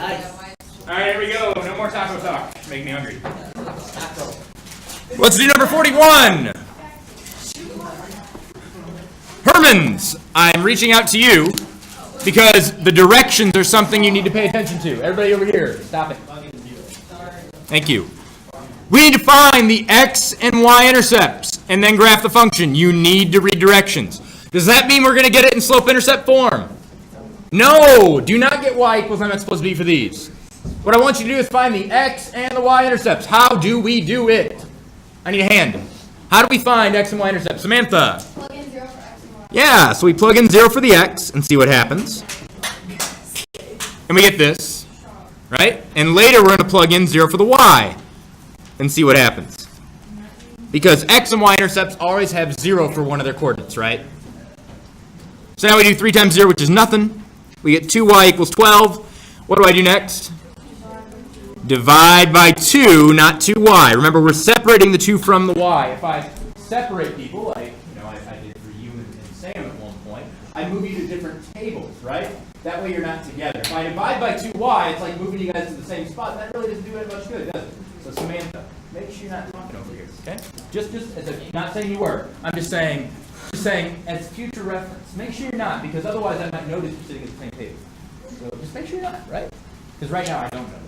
All right, here we go. No more taco talk. Make me hungry. Let's do number 41. Hermans, I'm reaching out to you because the directions are something you need to pay attention to. Everybody over here, stop it. Thank you. We need to find the x and y intercepts and then graph the function. You need to read directions. Does that mean we're going to get it in slope-intercept form? No, do not get y equals mx plus b for these. What I want you to do is find the x and the y intercepts. How do we do it? I need a hand. How do we find x and y intercepts? Samantha. Plug in 0 for x and y. Yeah, so we plug in 0 for the x and see what happens. And we get this, right? And later we're going to plug in 0 for the y and see what happens. Because x and y intercepts always have 0 for one of their coordinates, right? So now we do 3 times 0, which is nothing. We get 2y equals 12. What do I do next? Divide by 2, not 2y. Remember, we're separating the 2 from the y. If I separate people, like I did for you and Sam at one point, I move you to different tables, right? That way you're not together. If I divide by 2y, it's like moving you guys to the same spot. That really doesn't do it much good, does it? So Samantha, make sure you're not talking over here, okay? Just as a, not saying you were. I'm just saying as future reference. Make sure you're not, because otherwise I might notice you're sitting at the same table. So just make sure you're not, right? Because right now I don't notice.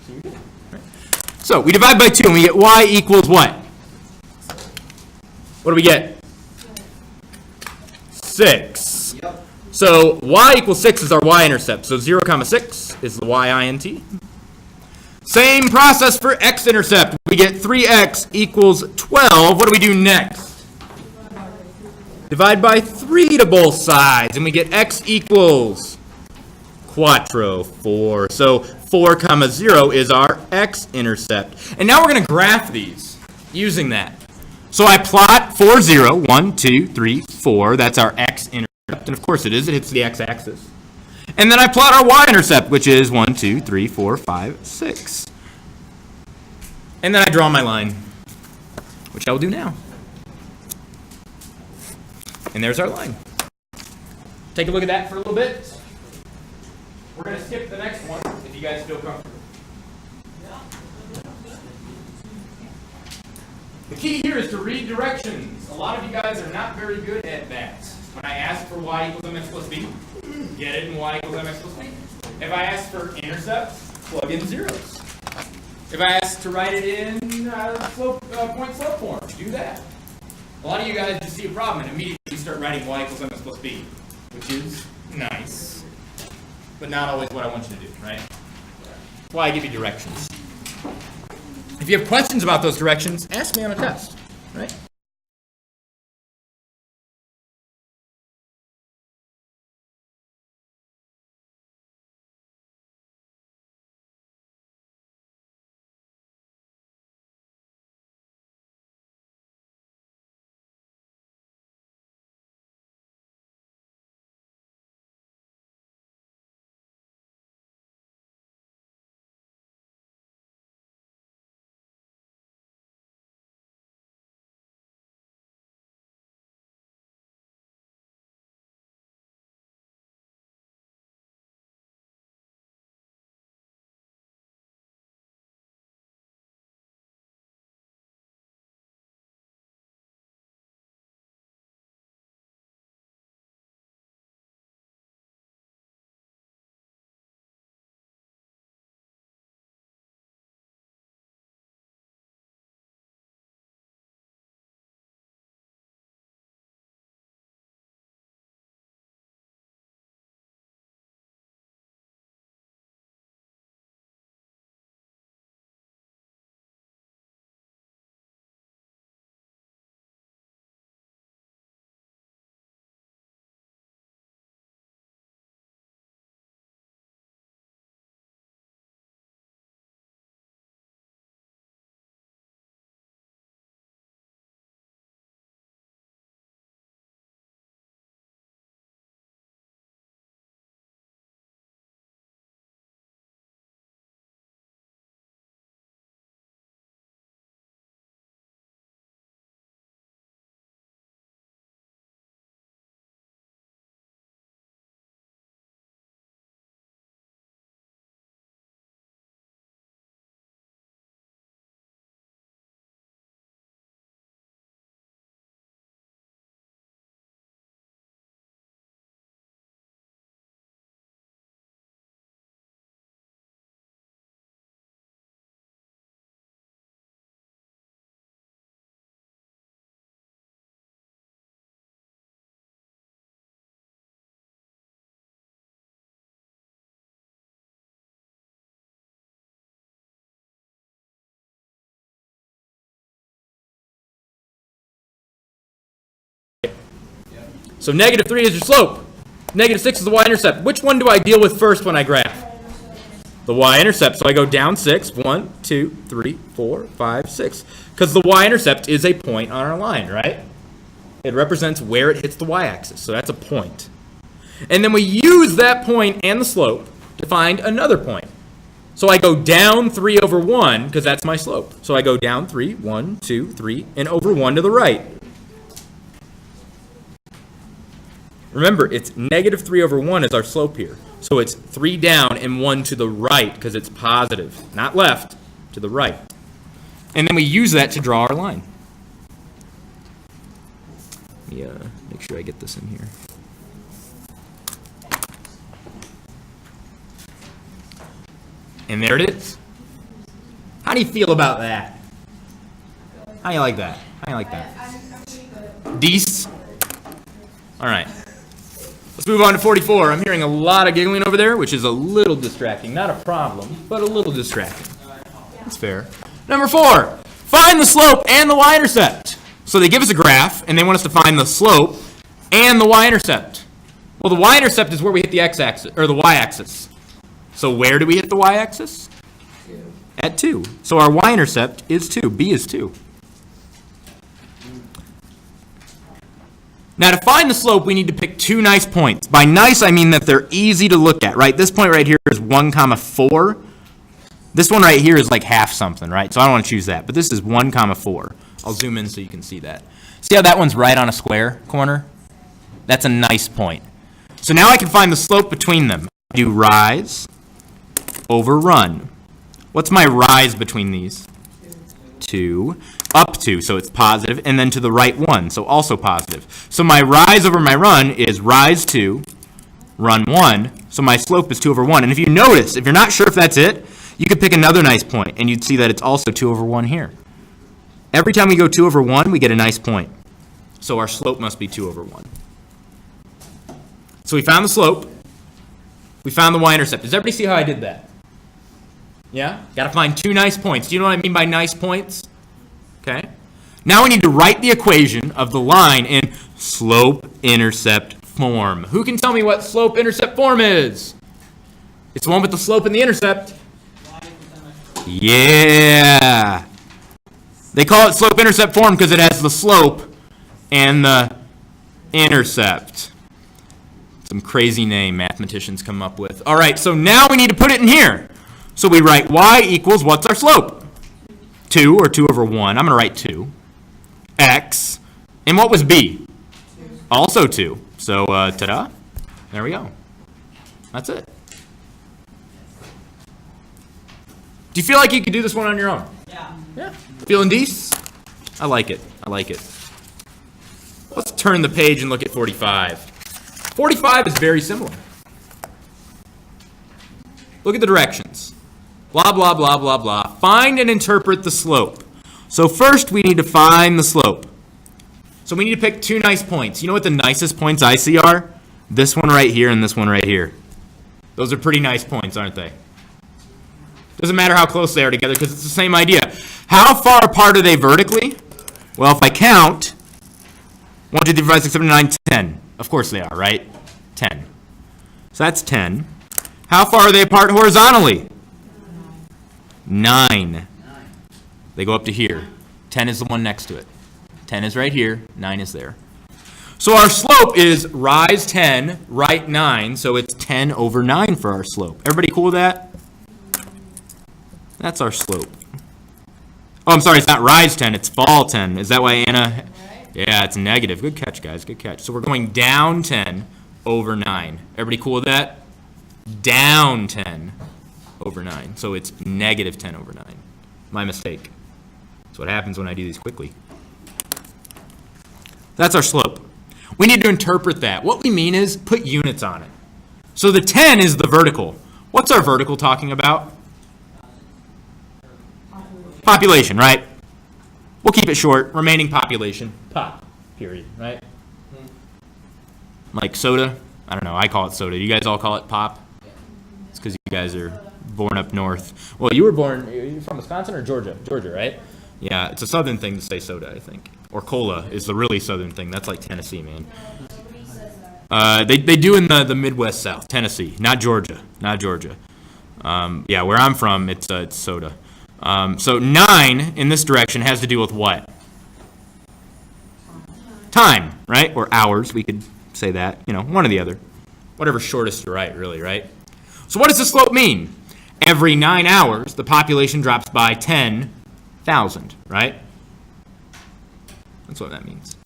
So you're good. Right? So we divide by 2 and we get y equals what? What do we get? 6. Yep. So y equals 6 is our y-intercept. So 0, 6 is the y-int. Same process for x-intercept. We get 3x equals 12. What do we do next? Divide by 3 to both sides, and we get x equals quattro 4. So 4, 0 is our x-intercept. And now we're going to graph these using that. So I plot 4, 0, 1, 2, 3, 4. That's our x-intercept. And of course it is. It hits the x-axis. And then I plot our y-intercept, which is 1, 2, 3, 4, 5, 6. And then I draw my line, which I will do now. And there's our line. Take a look at that for a little bit. We're going to skip the next one, if you guys feel comfortable. The key here is to read directions. A lot of you guys are not very good at that. When I ask for y equals mx plus b, get it in y equals mx plus b. If I ask for intercepts, plug in zeros. If I ask to write it in point slope form, do that. A lot of you guys just see a problem and immediately start writing y equals mx plus b, which is nice, but not always what I want you to do, right? That's why I give you directions. If you have questions about those directions, ask me on a test, right? So negative 3 is your slope. Negative 6 is the y-intercept. Which one do I deal with first when I graph? The y-intercept. So I go down 6. 1, 2, 3, 4, 5, 6. Because the y-intercept is a point on our line, right? It represents where it hits the y-axis. So that's a point. And then we use that point and the slope to find another point. So I go down 3 over 1 because that's my slope. So I go down 3, 1, 2, 3, and over 1 to the right. Remember, it's negative 3 over 1 is our slope here. So it's 3 down and 1 to the right because it's positive. Not left, to the right. And then we use that to draw our line. Let me make sure I get this in here. And there it is. How do you feel about that? How do you like that? How do you like that? Decent? All right. Let's move on to 44. I'm hearing a lot of giggling over there, which is a little distracting. Not a problem, but a little distracting. That's fair. Number 4, find the slope and the y-intercept. So they give us a graph, and they want us to find the slope and the y-intercept. Well, the y-intercept is where we hit the x-axis, or the y-axis. So where do we hit the y-axis? At 2. So our y-intercept is 2. B is 2. Now to find the slope, we need to pick 2 nice points. By nice, I mean that they're easy to look at, right? This point right here is 1, 4. This one right here is like half something, right? So I don't want to choose that. But this is 1, 4. I'll zoom in so you can see that. See how that one's right on a square corner? That's a nice point. So now I can find the slope between them. I do rise over run. What's my rise between these? 2. Up 2, so it's positive, and then to the right 1, so also positive. So my rise over my run is rise 2, run 1, so my slope is 2 over 1. And if you notice, if you're not sure if that's it, you could pick another nice point, and you'd see that it's also 2 over 1 here. Every time we go 2 over 1, we get a nice point. So our slope must be 2 over 1. So we found the slope. We found the y-intercept. Does everybody see how I did that? Yeah? Got to find 2 nice points. Do you know what I mean by nice points? Okay. Now we need to write the equation of the line in slope-intercept form. Who can tell me what slope-intercept form is? It's the one with the slope and the intercept. Yeah. They call it slope-intercept form because it has the slope and the intercept. Some crazy name mathematicians come up with. All right, so now we need to put it in here. So we write y equals, what's our slope? 2, or 2 over 1. I'm going to write 2. X. And what was b? 2. Also 2. So, ta-da. There we go. That's it. Do you feel like you could do this one on your own? Yeah. Feeling decent? I like it. I like it. Let's turn the page and look at 45. 45 is very similar. Look at the directions. Blah, blah, blah, blah, blah. Find and interpret the slope. So first we need to find the slope. So we need to pick 2 nice points. You know what the nicest points I see are? This one right here and this one right here. Those are pretty nice points, aren't they? Doesn't matter how close they are together because it's the same idea. How far apart are they vertically? Well, if I count, 1, 2, 3, 4, 5, 6, 7, 8, 9, 10. Of course they are, right? 10. So that's 10. How far are they apart horizontally? 9. They go up to here. 10 is the one next to it. 10 is right here. 9 is there. So our slope is rise 10, right 9. So it's 10 over 9 for our slope. Everybody cool with that? That's our slope. Oh, I'm sorry. It's not rise 10. It's fall 10. Is that why Anna? Yeah, it's negative. Good catch, guys. Good catch. So we're going down 10 over 9. Everybody cool with that? Down 10 over 9. So it's negative 10 over 9. My mistake. That's what happens when I do these quickly. That's our slope. We need to interpret that. What we mean is put units on it. So the 10 is the vertical. What's our vertical talking about? Population, right? We'll keep it short. Remaining population. Pop. Period, right? Like soda. I don't know. I call it soda. You guys all call it pop? It's because you guys are born up north. Well, you were from Wisconsin or Georgia? Georgia, right? Yeah, it's a southern thing to say soda, I think. Or cola is the really southern thing. That's like Tennessee, man. They do in the Midwest South, Tennessee, not Georgia, not Georgia. Yeah, where I'm from, it's soda. So 9 in this direction has to do with what? Time, right? Or hours, we could say that, one or the other. Whatever's shortest to right, really, right? So what does the slope mean? Every 9 hours, the population drops by 10,000, right? That's what that means.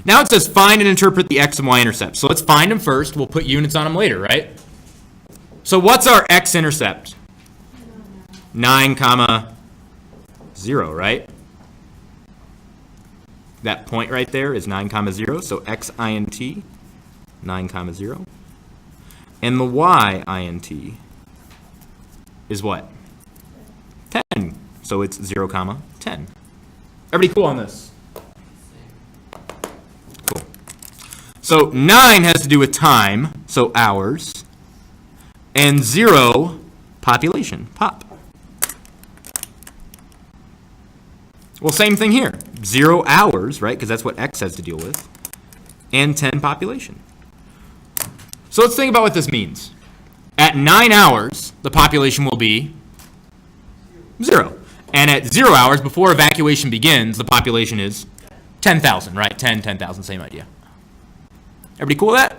Now it says find and interpret the x and y intercepts. So let's find them first. We'll put units on them later, right? So what's our x-intercept? 9, 0, right? That point right there is 9, 0. So x-int, 9, 0. And the y-int is what? 10. So it's 0, 10. Everybody cool on this? Cool. So 9 has to do with time, so hours. And 0, population, pop. Well, same thing here. 0 hours, right, because that's what x has to deal with. And 10 population. So let's think about what this means. At 9 hours, the population will be 0. And at 0 hours, before evacuation begins, the population is 10,000, right? 10,000, same idea. Everybody cool with that?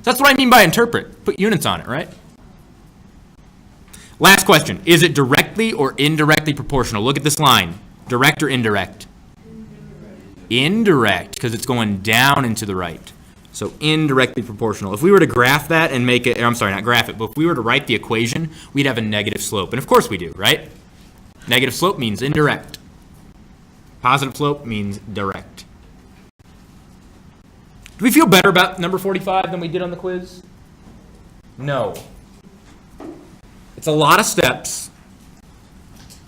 That's what I mean by interpret. Put units on it, right? Last question. Is it directly or indirectly proportional? Look at this line. Direct or indirect? Indirect, because it's going down and to the right. So indirectly proportional. If we were to graph that and make it, I'm sorry, not graph it, but if we were to write the equation, we'd have a negative slope. And of course we do, right? Negative slope means indirect. Positive slope means direct. Do we feel better about number 45 than we did on the quiz? No. It's a lot of steps.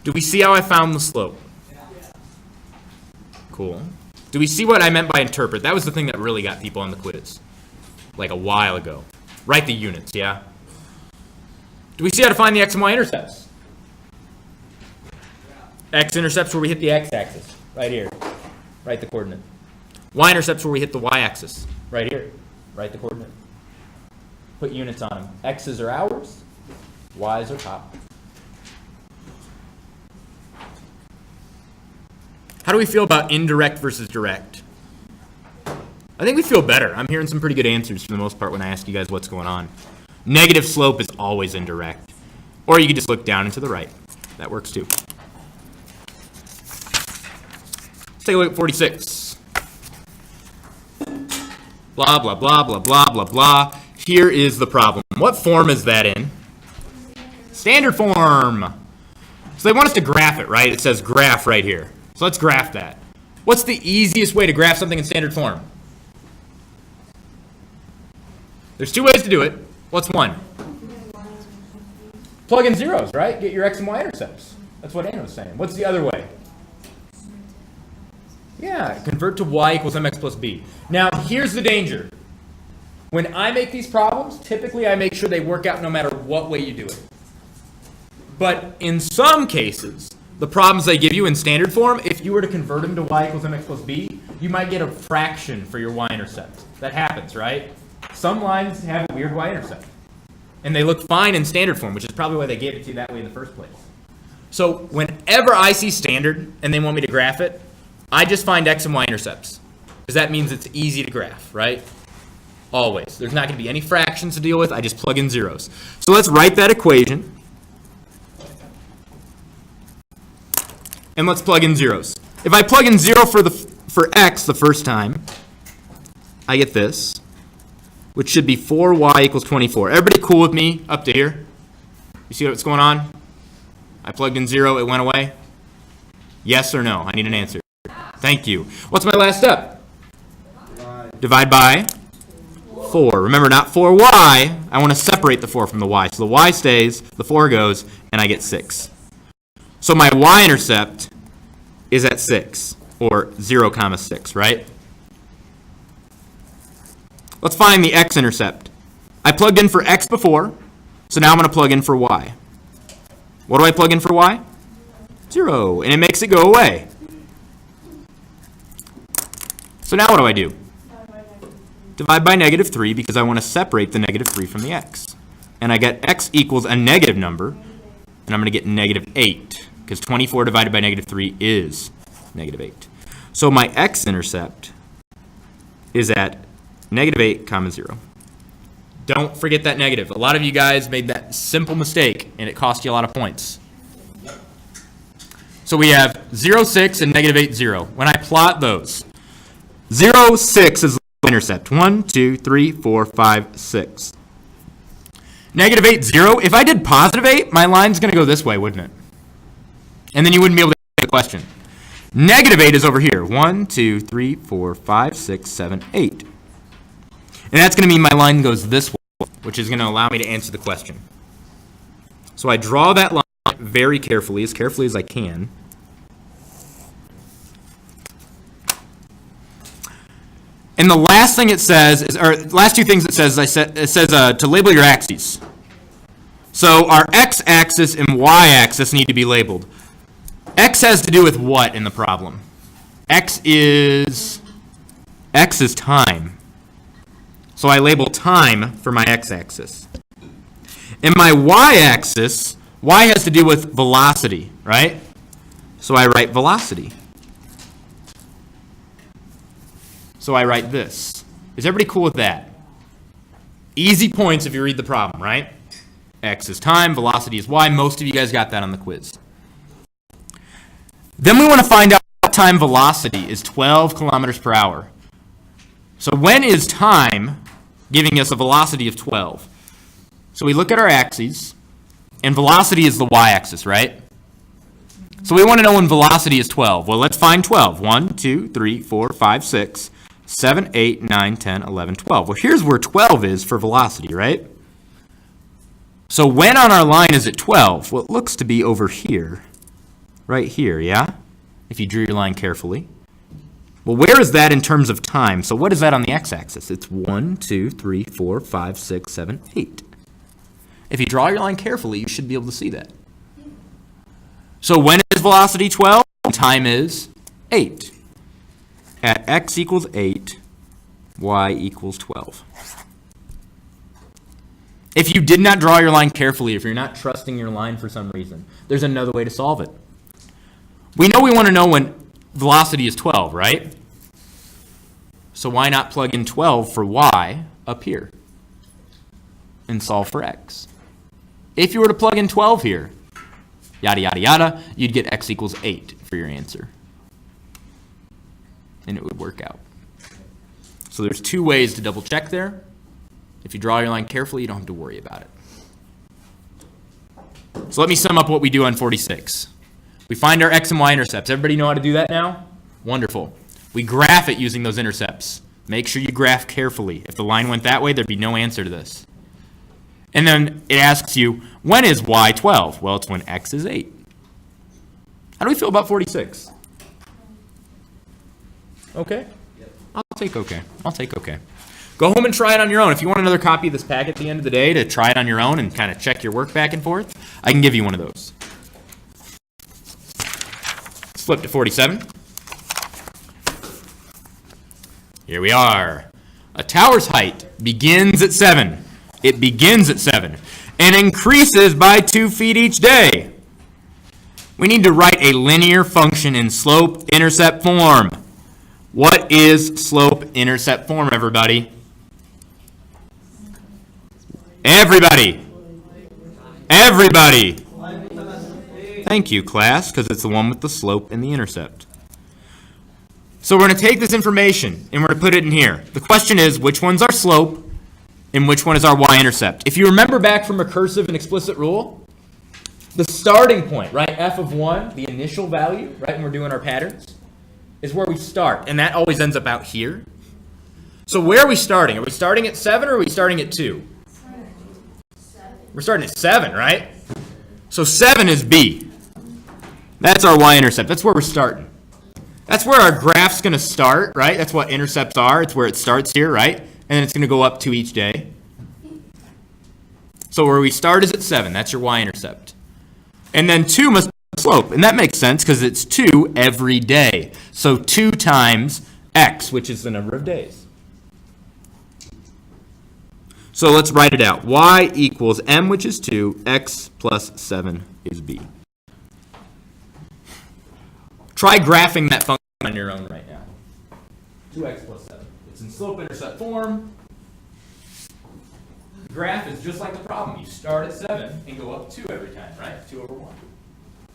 Do we see how I found the slope? Cool. Do we see what I meant by interpret? That was the thing that really got people on the quiz, like a while ago. Write the units, yeah? Do we see how to find the x and y intercepts? X-intercepts where we hit the x-axis, right here. Write the coordinate. Y-intercepts where we hit the y-axis, right here. Write the coordinate. Put units on them. X's are hours, y's are top. How do we feel about indirect versus direct? I think we feel better. I'm hearing some pretty good answers for the most part when I ask you guys what's going on. Negative slope is always indirect. Or you could just look down and to the right. That works too. Let's take a look at 46. Blah, blah, blah, blah, blah, blah, blah. Here is the problem. What form is that in? Standard form. So they want us to graph it, right? It says graph right here. So let's graph that. What's the easiest way to graph something in standard form? There's 2 ways to do it. What's one? Plug in zeros, right? Get your x and y intercepts. That's what Anna was saying. What's the other way? Yeah, convert to y equals mx plus b. Now, here's the danger. When I make these problems, typically I make sure they work out no matter what way you do it. But in some cases, the problems they give you in standard form, if you were to convert them to y equals mx plus b, you might get a fraction for your y-intercept. That happens, right? Some lines have a weird y-intercept. And they look fine in standard form, which is probably why they gave it to you that way in the first place. So whenever I see standard and they want me to graph it, I just find x and y intercepts. Because that means it's easy to graph, right? Always. There's not going to be any fractions to deal with. I just plug in zeros. So let's write that equation. And let's plug in zeros. If I plug in 0 for x the first time, I get this, which should be 4y equals 24. Everybody cool with me up to here? You see what's going on? I plugged in 0, it went away? Yes or no? I need an answer. Thank you. What's my last step? Divide by 4. Remember, not 4y. I want to separate the 4 from the y. So the y stays, the 4 goes, and I get 6. So my y-intercept is at 6, or 0, 6, right? Let's find the x-intercept. I plugged in for x before, so now I'm going to plug in for y. What do I plug in for y? 0, and it makes it go away. So now what do I do? divide by negative 3 because I want to separate the negative 3 from the x. And I get x equals a negative number, and I'm going to get negative 8 because 24 divided by negative 3 is negative 8. So my x-intercept is at negative 8 comma 0. Don't forget that negative. A lot of you guys made that simple mistake, and it cost you a lot of points. So we have 0, 6, and negative 8, 0. When I plot those, 0, 6 is the intercept. 1, 2, 3, 4, 5, 6. Negative 8, 0. If I did positive 8, my line's going to go this way, wouldn't it? And then you wouldn't be able to answer the question. Negative 8 is over here. 1, 2, 3, 4, 5, 6, 7, 8. And that's going to mean my line goes this way, which is going to allow me to answer the question. So I draw that line very carefully as I can. And the last thing it says is, or last two things it says to label your axes. So our x-axis and y-axis need to be labeled. X has to do with what in the problem? X is time. So I label time for my x-axis. And my y-axis, y has to do with velocity, right? So I write velocity. So I write this. Is everybody cool with that? Easy points if you read the problem, right? X is time, velocity is y. Most of you guys got that on the quiz. Then we want to find out what time velocity is 12 kilometers per hour. So when is time giving us a velocity of 12? So we look at our axes, and velocity is the y-axis, right? So we want to know when velocity is 12. Well, let's find 12. 1, 2, 3, 4, 5, 6, 7, 8, 9, 10, 11, 12. Well, here's where 12 is for velocity, right? So when on our line is it 12? Well, it looks to be over here, right here, yeah? If you drew your line carefully. Well, where is that in terms of time? So what is that on the x-axis? It's 1, 2, 3, 4, 5, 6, 7, 8. If you draw your line carefully, you should be able to see that. So when is velocity 12? Time is 8. At x equals 8, y equals 12. If you did not draw your line carefully, if you're not trusting your line for some reason, there's another way to solve it. We know we want to know when velocity is 12, right? So why not plug in 12 for y up here and solve for x? If you were to plug in 12 here, yada, yada, yada, you'd get x equals 8 for your answer. And it would work out. So there's two ways to double check there. If you draw your line carefully, you don't have to worry about it. So let me sum up what we do on 46. We find our x and y intercepts. Everybody know how to do that now? Wonderful. We graph it using those intercepts. Make sure you graph carefully. If the line went that way, there'd be no answer to this. And then it asks you, when is y 12? Well, it's when x is 8. How do we feel about 46? Okay? I'll take okay. I'll take okay. Go home and try it on your own. If you want another copy of this packet at the end of the day to try it on your own and kind of check your work back and forth, I can give you one of those. Let's flip to 47. Here we are. A tower's height begins at 7. It begins at 7 and increases by 2 feet each day. We need to write a linear function in slope-intercept form. What is slope-intercept form, everybody? Everybody. Everybody. Thank you, class, because it's the one with the slope and the intercept. So we're going to take this information and we're going to put it in here. The question is, which one's our slope and which one is our y-intercept? If you remember back from recursive and explicit rule, the starting point, right, f of 1, the initial value, right, when we're doing our patterns, is where we start, and that always ends up out here. So where are we starting? Are we starting at 7 or are we starting at 2? We're starting at 7, right? So 7 is B. That's our y-intercept. That's where we're starting. That's where our graph's going to start, right? That's what intercepts are. It's where it starts here, right? And then it's going to go up 2 each day. So where we start is at 7. That's your y-intercept. And then 2 must be the slope. And that makes sense because it's 2 every day. So 2 times x, which is the number of days. So let's write it out. Y equals m, which is 2, x plus 7 is b. Try graphing that function on your own right now. 2x plus 7. It's in slope-intercept form. The graph is just like the problem. You start at 7 and go up 2 every time, right? 2 over 1.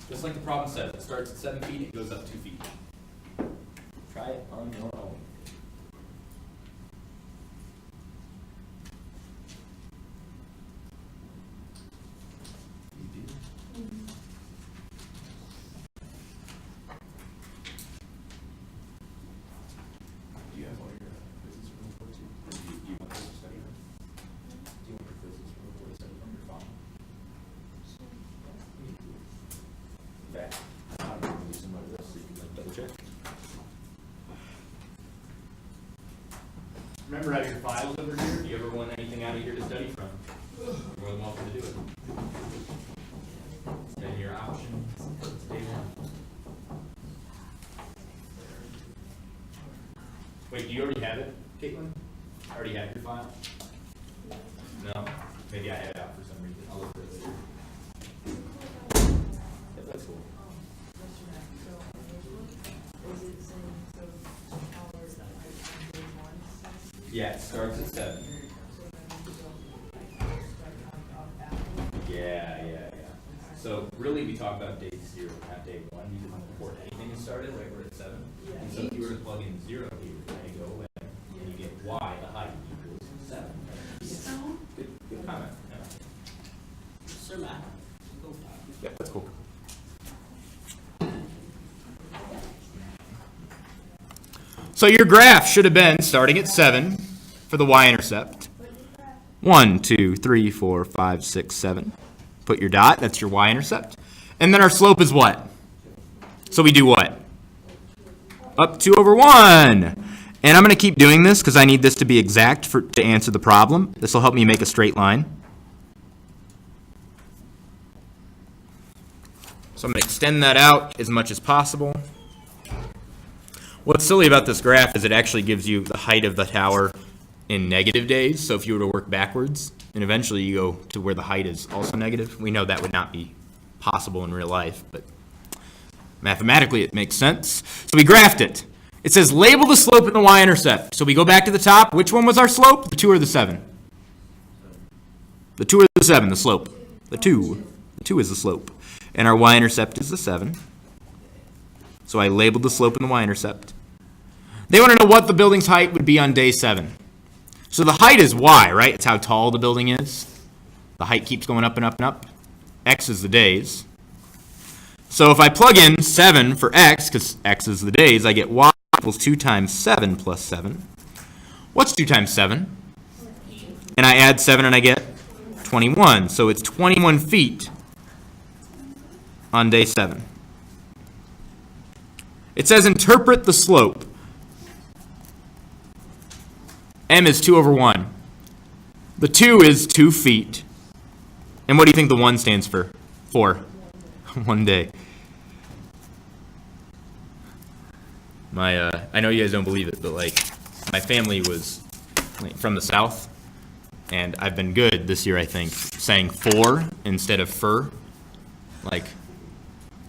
Just like the problem says. It starts at 7 feet and goes up 2 feet. Try it on your own. Remember, out of your files over here, if you ever want anything out of here to study from, you're more than welcome to do it. Then your option, day 1. Wait, do you already have it, Caitlin? Already have your file? No? Maybe I had it out for some reason. I'll look for it later. Yeah, that's cool. Yeah, it starts at 7. Yeah. So really we talk about day 0, not day 1. You didn't report anything and started right where it's 7. And so if you were to plug in 0 here, then you go away and you get y, the height, equals 7. Good comment. Yeah. Sir Matt. Yeah, that's cool. So your graph should have been starting at 7 for the y-intercept. 1, 2, 3, 4, 5, 6, 7. Put your dot, that's your y-intercept. And then our slope is what? So we do what? Up 2 over 1. And I'm going to keep doing this because I need this to be exact to answer the problem. This will help me make a straight line. So I'm going to extend that out as much as possible. What's silly about this graph is it actually gives you the height of the tower in negative days. So if you were to work backwards, and eventually you go to where the height is also negative, we know that would not be possible in real life, but mathematically it makes sense. So we graphed it. It says label the slope in the y-intercept. So we go back to the top. Which one was our slope? The 2 or the 7? The 2 or the 7, the slope. The 2. The 2 is the slope. And our y-intercept is the 7. So I labeled the slope in the y-intercept. They want to know what the building's height would be on day 7. So the height is y, right? It's how tall the building is. The height keeps going up and up and up. X is the days. So if I plug in 7 for x, because x is the days, I get y equals 2 times 7 plus 7. What's 2 times 7? And I add 7 and I get 21. So it's 21 feet on day 7. It says interpret the slope. M is 2 over 1. The 2 is 2 feet. And what do you think the 1 stands for? 1 day. I know you guys don't believe it, but like my family was from the South, and I've been good this year, I think, saying 4 instead of fur. Like,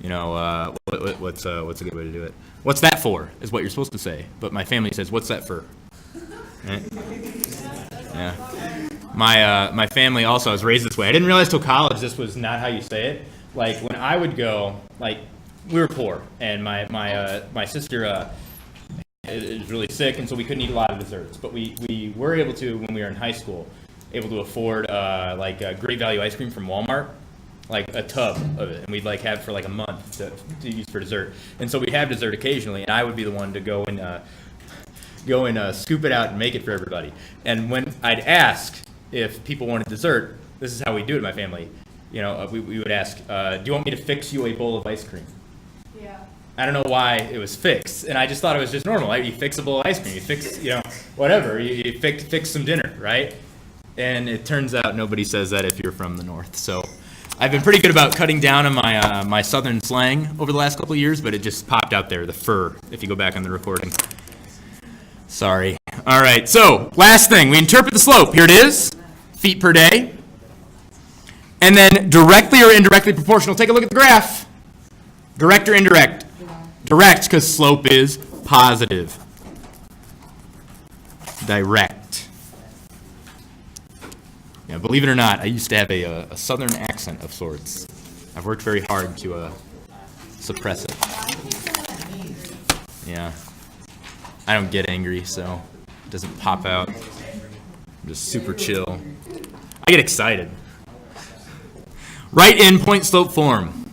you know, what's a good way to do it? What's that for? Is what you're supposed to say. But my family says, what's that for? Right? Yeah. My family also, I was raised this way. I didn't realize till college this was not how you say it. Like when I would go, like we were poor, and my sister is really sick, and so we couldn't eat a lot of desserts. But we were able to, when we were in high school, able to afford like Great Value ice cream from Walmart, like a tub of it, and we'd like have for like a month to use for dessert. And so we'd have dessert occasionally, and I would be the one to go and scoop it out and make it for everybody. And when I'd ask if people wanted dessert, this is how we do it in my family. You know, we would ask, do you want me to fix you a bowl of ice cream? Yeah. I don't know why it was fixed, and I just thought it was just normal. Right? You fix a bowl of ice cream, you fix, you know, whatever. You fix some dinner, right? And it turns out nobody says that if you're from the north. So I've been pretty good about cutting down on my my southern slang over the last couple of years, but it just popped out there, the fur, if you go back on the recording. Sorry. All right, so last thing, we interpret the slope. Here it is. feet per day. And then directly or indirectly proportional. Take a look at the graph. Direct or indirect? Direct, because slope is positive. Direct. Yeah, believe it or not, I used to have a southern accent of sorts. I've worked very hard to suppress it. Yeah. I don't get angry, so it doesn't pop out. I'm just super chill. I get excited. Write in point slope form.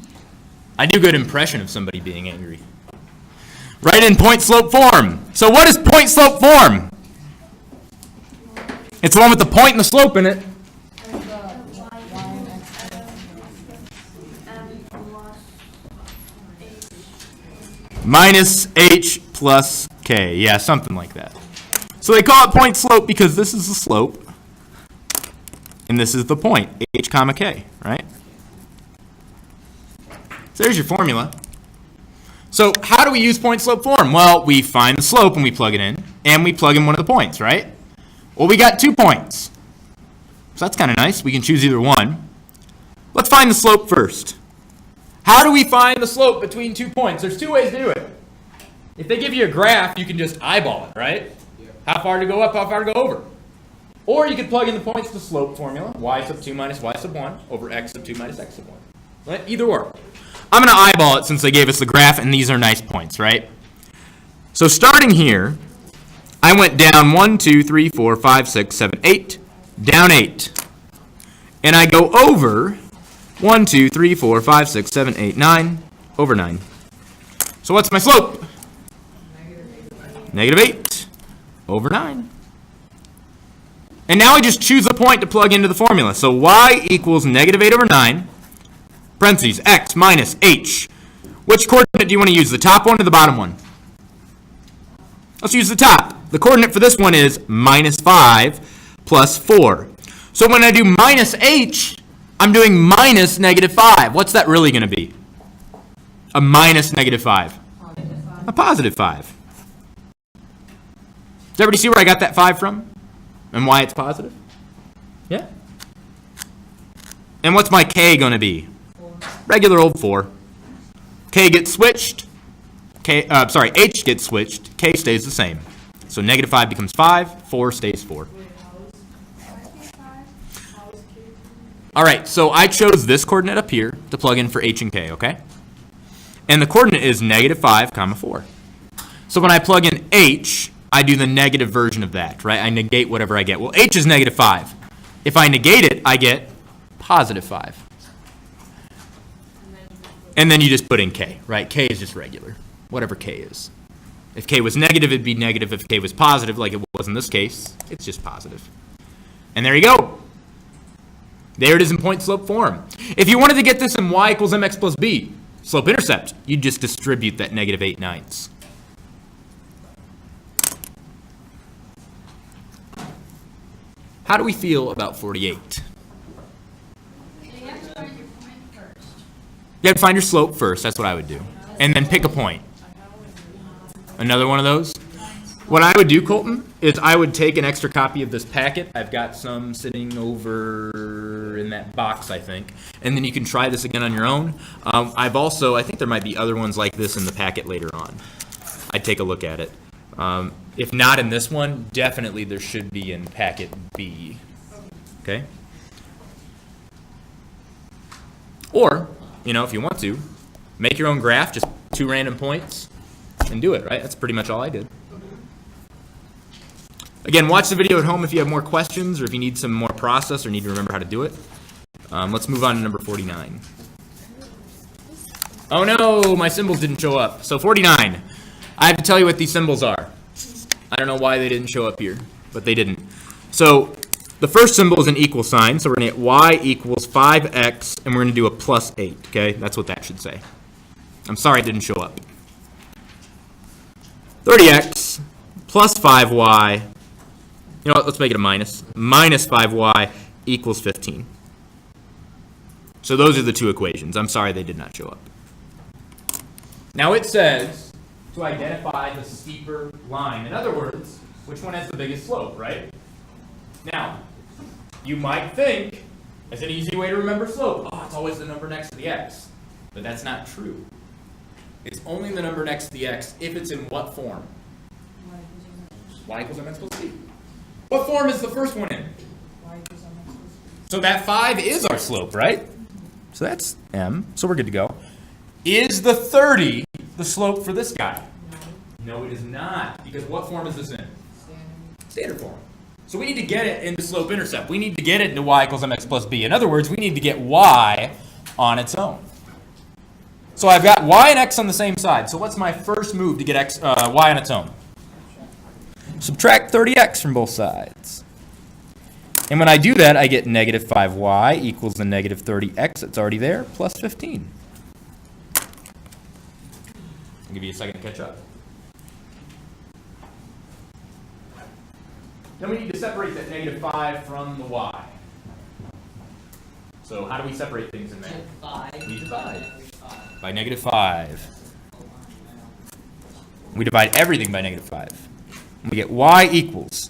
I do a good impression of somebody being angry. Write in point slope form. So what is point slope form? It's the one with the point and the slope in it. Minus h plus k. Yeah, something like that. So they call it point slope because this is the slope and this is the point, h comma k, right? So there's your formula. So how do we use point slope form? Well, we find the slope when we plug it in, and we plug in one of the points, right? Well, we got 2 points. So that's kind of nice. We can choose either one. Let's find the slope first. How do we find the slope between 2 points? There's 2 ways to do it. If they give you a graph, you can just eyeball it, right? How far to go up, how far to go over. Or you could plug in the points to slope formula, y sub 2 minus y sub 1 over x sub 2 minus x sub 1. Right? Either or. I'm going to eyeball it since they gave us the graph, and these are nice points, right? So starting here, I went down 1, 2, 3, 4, 5, 6, 7, 8, down 8. And I go over 1, 2, 3, 4, 5, 6, 7, 8, 9, over 9. So what's my slope? Negative 8 over 9. And now I just choose a point to plug into the formula. So y equals negative 8 over 9, parentheses, x minus h. Which coordinate do you want to use, the top one or the bottom one? Let's use the top. The coordinate for this one is minus 5 plus 4. So when I do minus h, I'm doing minus negative 5. What's that really going to be? A minus negative 5. A positive 5. Does everybody see where I got that 5 from? And why it's positive? Yeah? And what's my k going to be? Regular old 4. K gets switched. H gets switched. K stays the same. So negative 5 becomes 5. 4 stays 4. All right, so I chose this coordinate up here to plug in for h and k, okay? And the coordinate is negative 5 comma 4. So when I plug in h, I do the negative version of that, right? I negate whatever I get. Well, h is negative 5. If I negate it, I get positive 5. And then you just put in k, right? K is just regular, whatever k is. If k was negative, it'd be negative. If k was positive, like it was in this case, it's just positive. And there you go. There it is in point slope form. If you wanted to get this in y equals mx plus b, slope intercept, you'd just distribute that negative 8/9. How do we feel about 48? You have to find your point first. You have to find your slope first. That's what I would do. And then pick a point. Another one of those? What I would do, Colton, is I would take an extra copy of this packet. I've got some sitting over in that box, I think. And then you can try this again on your own. I think there might be other ones like this in the packet later on. I'd take a look at it. If not in this one, definitely there should be in packet B. Okay? Or, if you want to, make your own graph, just 2 random points, and do it, right? That's pretty much all I did. Again, watch the video at home if you have more questions or if you need some more process or need to remember how to do it. Let's move on to number 49. Oh no, my symbols didn't show up. So 49. I have to tell you what these symbols are. I don't know why they didn't show up here, but they didn't. So the first symbol is an equal sign, so we're going to get y equals 5x, and we're going to do a plus 8, okay? That's what that should say. I'm sorry it didn't show up. 30x plus 5y, you know what, let's make it a minus. Minus 5y equals 15. So those are the 2 equations. I'm sorry they did not show up. Now it says to identify the steeper line. In other words, which one has the biggest slope, right? Now, you might think, as an easy way to remember slope, oh, it's always the number next to the x. But that's not true. It's only the number next to the x if it's in what form? Y equals mx plus b. What form is the first one in? So that 5 is our slope, right? So that's m, so we're good to go. Is the 30 the slope for this guy? No, it is not, because what form is this in? Standard form. So we need to get it into slope-intercept. We need to get it into y equals mx plus b. In other words, we need to get y on its own. So I've got y and x on the same side. So what's my first move to get y on its own? Subtract 30x from both sides. And when I do that, I get negative 5y equals the negative 30x that's already there, plus 15. I'll give you a second to catch up. Then we need to separate that negative 5 from the y. So how do we separate things in there? We divide by negative 5. We divide everything by negative 5. We get y equals.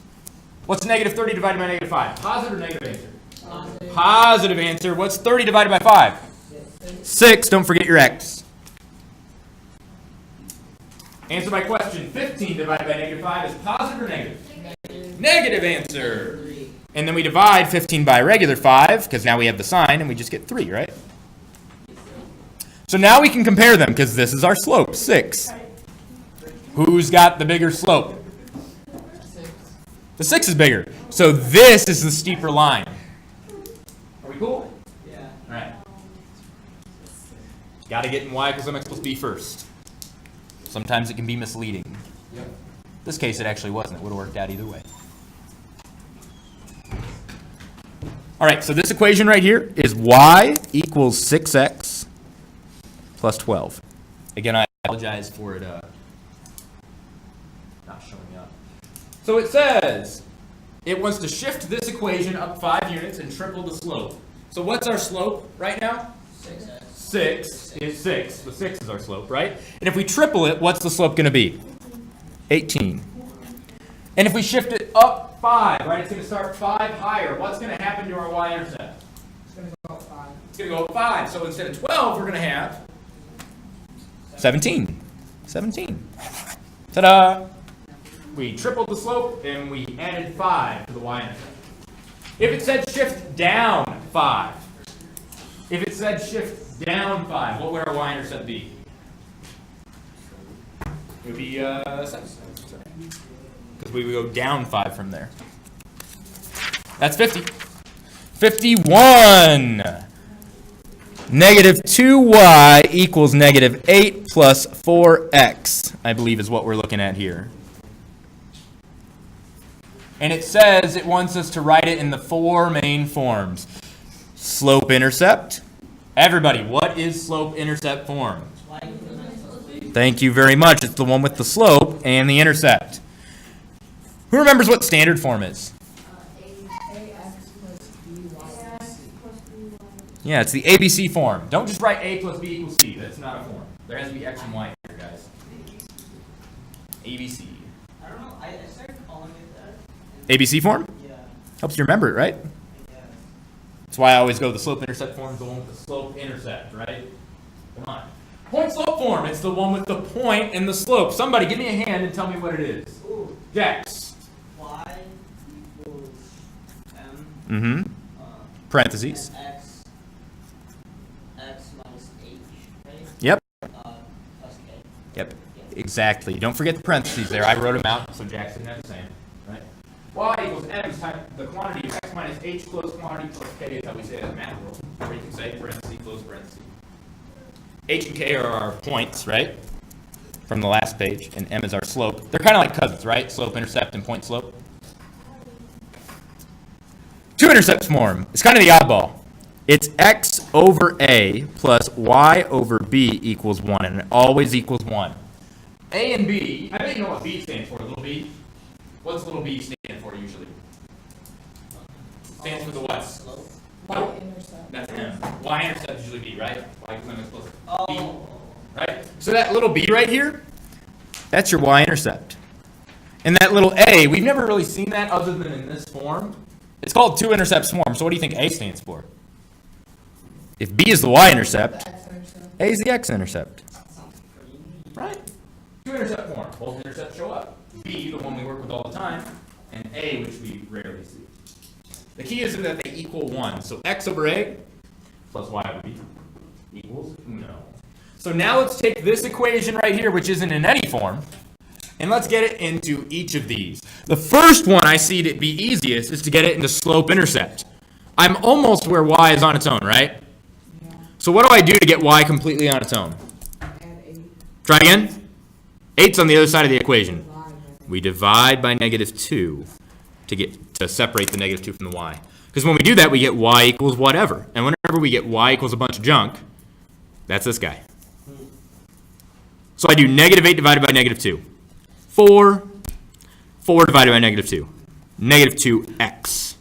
What's negative 30 divided by negative 5? Positive or negative answer? Positive. Positive answer. What's 30 divided by 5? 6. Don't forget your x. Answer my question. 15 divided by negative 5 is positive or negative? Negative answer. And then we divide 15 by regular 5, because now we have the sign, and we just get 3, right? So now we can compare them, because this is our slope, 6. Who's got the bigger slope? The 6 is bigger. So this is the steeper line. Are we cool? Yeah. All right. Got to get in y equals mx plus b first. Sometimes it can be misleading. Yep. This case, it actually wasn't. It would have worked out either way. All right, so this equation right here is y equals 6x plus 12. Again, I apologize for it not showing up. So it says it wants to shift this equation up 5 units and triple the slope. So what's our slope right now? 6x. 6 is 6. The 6 is our slope, right? And if we triple it, what's the slope going to be? 18. And if we shift it up 5, right, it's going to start 5 higher. What's going to happen to our y-intercept? It's going to go up 5. It's going to go up 5. So instead of 12, we're going to have 17. 17. Ta-da! We tripled the slope, and we added 5 to the y-intercept. If it said shift down 5, if it said shift down 5, what would our y-intercept be? It would be 7. Because we would go down 5 from there. That's 50. 51. Negative 2y equals negative 8 plus 4x, I believe is what we're looking at here. And it says it wants us to write it in the 4 main forms. Slope-intercept. Everybody, what is slope-intercept form? Thank you very much. It's the one with the slope and the intercept. Who remembers what standard form is? Yeah, it's the ABC form. Don't just write a plus b equals c. That's not a form. There has to be x and y here, guys. ABC. I don't know. I started calling it that. ABC form? Yeah. Helps you remember it, right? Yeah. That's why I always go the slope-intercept form, the one with the slope-intercept, right? Come on. Point-slope form. It's the one with the point and the slope. Somebody give me a hand and tell me what it is. Ooh. Jax. Y equals m. Mm-hmm. Parentheses. X minus h, right? Yep. Plus k. Yep. Exactly. Don't forget the parentheses there. I wrote them out so Jax didn't have to say them. Right? Y equals m times the quantity of x minus h close quantity plus k is how we say it in the math world. Or you can say parentheses close parentheses. H and k are our points, right? From the last page, and m is our slope. They're kind of like cousins, right? Slope, intercept, and point slope. Two intercepts form. It's kind of the oddball. It's x over a plus y over b equals 1, and it always equals 1. A and b, I bet you know what b stands for, little b. What's little b stand for usually? Stands for the what? Y-intercept. That's m. Y-intercept is usually b, right? Y equals mx plus b, Oh. right? So that little b right here, that's your y-intercept. And that little a, we've never really seen that other than in this form. It's called two intercepts form. So what do you think A stands for? If B is the y-intercept, A is the x-intercept. Right? Two intercept form. Both intercepts show up. B, the one we work with all the time, and A, which we rarely see. The key is that they equal 1. So x over A plus y over B equals no. So now let's take this equation right here, which isn't in any form, and let's get it into each of these. The first one I see to be easiest is to get it into slope-intercept. I'm almost where y is on its own, right? So what do I do to get y completely on its own? Try again. 8's on the other side of the equation. We divide by -2 to separate the -2 from the y. Because when we do that, we get y equals whatever. And whenever we get y equals a bunch of junk, that's this guy. So I do -8 divided by -2. 4 divided by -2. -2x.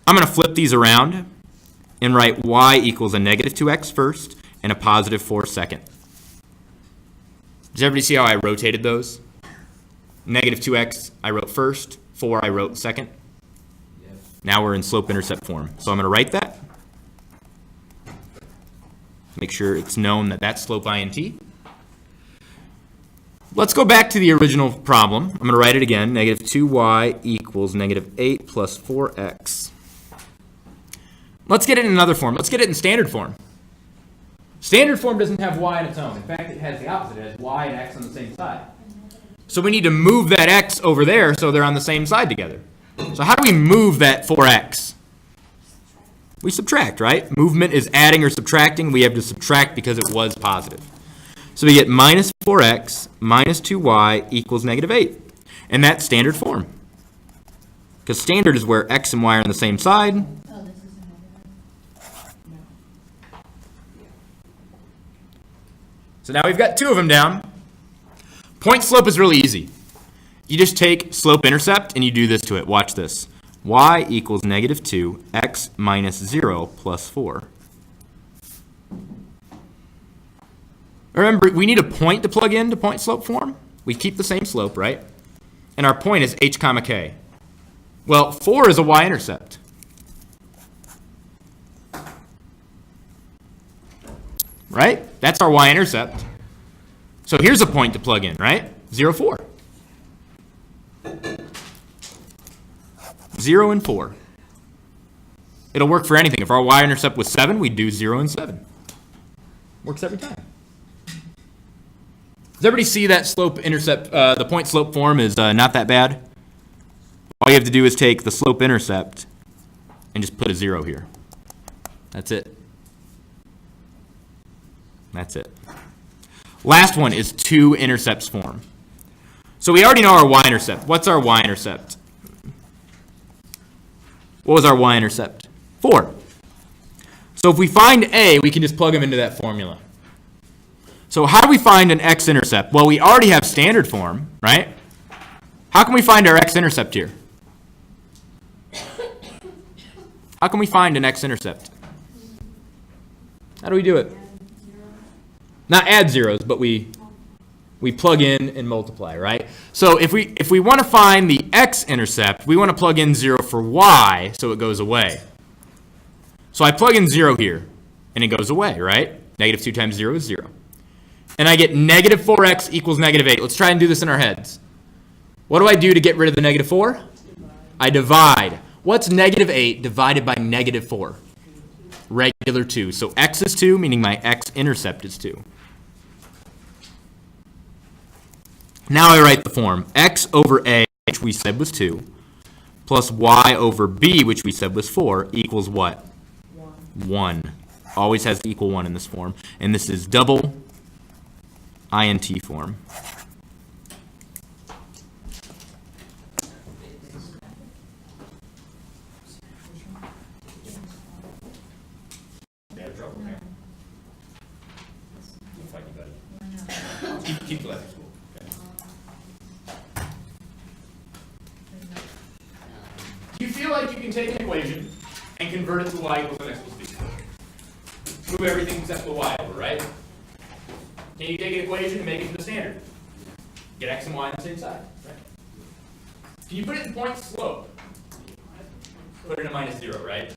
I'm going to flip these around and write y equals a -2x first and a positive 4 second. Does everybody see how I rotated those? -2x I wrote first, 4 I wrote second. Now we're in slope-intercept form. So I'm going to write that. Make sure it's known that that's slope int. Let's go back to the original problem. I'm going to write it again. -2y equals -8 plus 4x. Let's get it in another form. Let's get it in standard form. Standard form doesn't have y on its own. In fact, it has the opposite. It has y and x on the same side. So we need to move that x over there so they're on the same side together. So how do we move that 4x? We subtract, right? Movement is adding or subtracting. We have to subtract because it was positive. So we get -4x minus 2y equals -8. And that's standard form. Because standard is where x and y are on the same side. So now we've got 2 of them down. Point slope is really easy. You just take slope-intercept and you do this to it. Watch this. Y equals -2, x minus 0 plus 4. Remember, we need a point to plug into point slope form. We keep the same slope, right? And our point is h comma k. Well, 4 is a y-intercept. Right? That's our y-intercept. So here's a point to plug in, right? 0, 4. 0 and 4. It'll work for anything. If our y-intercept was 7, we'd do 0 and 7. Works every time. Does everybody see that slope-intercept? The point-slope form is not that bad. All you have to do is take the slope-intercept and just put a 0 here. That's it. That's it. Last one is two intercepts form. So we already know our y-intercept. What's our y-intercept? What was our y-intercept? 4. So if we find A, we can just plug them into that formula. So how do we find an x-intercept? Well, we already have standard form, right? How can we find our x-intercept here? How can we find an x-intercept? How do we do it? Not add zeros, but we plug in and multiply, right? So if we want to find the x-intercept, we want to plug in 0 for y so it goes away. So I plug in 0 here, and it goes away, right? -2 times 0 is 0. And I get -4x equals -8. Let's try and do this in our heads. What do I do to get rid of the -4? I divide. What's -8 divided by -4? Regular 2. So x is 2, meaning my x-intercept is 2. Now I write the form. X over a, which we said was 2, plus y over b, which we said was 4, equals what? 1. Always has to equal 1 in this form. And this is double int form. Keep the letter school. Okay. Do you feel like you can take an equation and convert it to y equals x plus b? Move everything except the y over, right? Can you take an equation and make it to the standard? Get x and y on the same side, right? Can you put it in point slope? put in a minus 0, right?